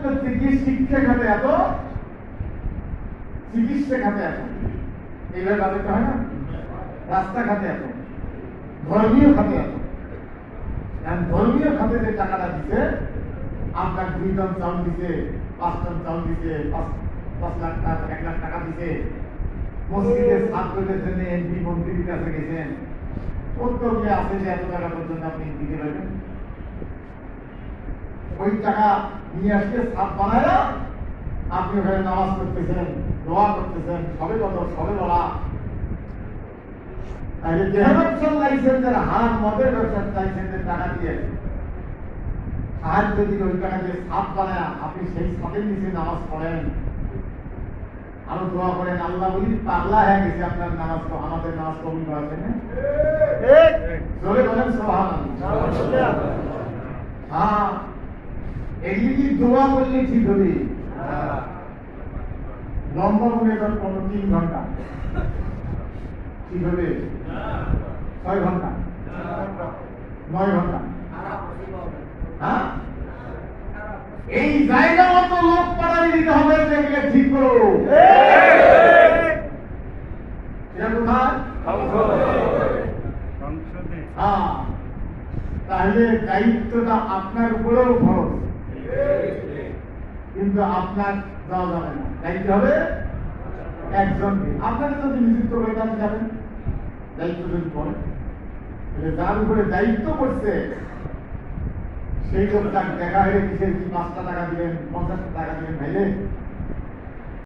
করতে গিয়ে শিক্ষা খাতে এত, চিকিৎসা খাতে এত, এইভাবে বাজাতে হয় না, রাস্তাঘাটে এত, ধর্মীয় খাতে এত। ধর্মীয় খাতে যে টাকাটা দিচ্ছে, আপনার 2 টন চাউল দিছে, 5 টন চাউল দিছে, 5 লাখ টাকা, 1 লাখ টাকা দিছে, মসজিদের ছাত্রদের জন্য এমপি মন্ত্রীর কাছে গেছেন, উত্তরকে আছে যে এত টাকা পর্যন্ত আপনি দিতে পারবেন। ওই টাকা নিয়ে আসলে ছাপ বানায় আপনি ওখানে নামাজ করতেছেন, দোয়া করতেছেন, সবে কত সবে বলা। তাহলে দেহরক্ষণ লাইসেন্সের হাত, মদের ব্যবসার লাইসেন্সের টাকা দিয়ে সাহায্য দিলে ওই টাকা দিয়ে ছাপ বানায় আপনি সেই ছাপের নিচে নামাজ পড়েন, আরো দোয়া করেন, আল্লাহ বলি পাগলা হয়ে গেছে আপনার নামাজ, আমাদের নামাজ কবুল করার জন্য। জোরে বলেন সুবহানাল্লাহ। হ্যাঁ, এগুলি কি দোয়া করলে ঠিক হবে? লম্বা মনে করেন 3 ঘন্টা ঠিক হবে, 6 ঘন্টা, 9 ঘন্টা। হ্যাঁ, এই জায়গা মতো লোক পাঠানি দিতে হবে, দেখলে ঠিক করো। এটা কোথায়? হ্যাঁ, তাহলে দায়িত্বটা আপনার উপরেও খরচ, কিন্তু আপনার যাওয়া যাবে না, দায়িত্ব হবে একজনকে। আপনাকে যদি নিযুক্ত করে আপনি যাবেন, দায়িত্ব যদি পড়ে, যার উপরে দায়িত্ব করছে সেই লোকটা দেখা হয়ে গেছে, 5টা টাকা দিলেন, 50টা টাকা দিলেন, ভাইলে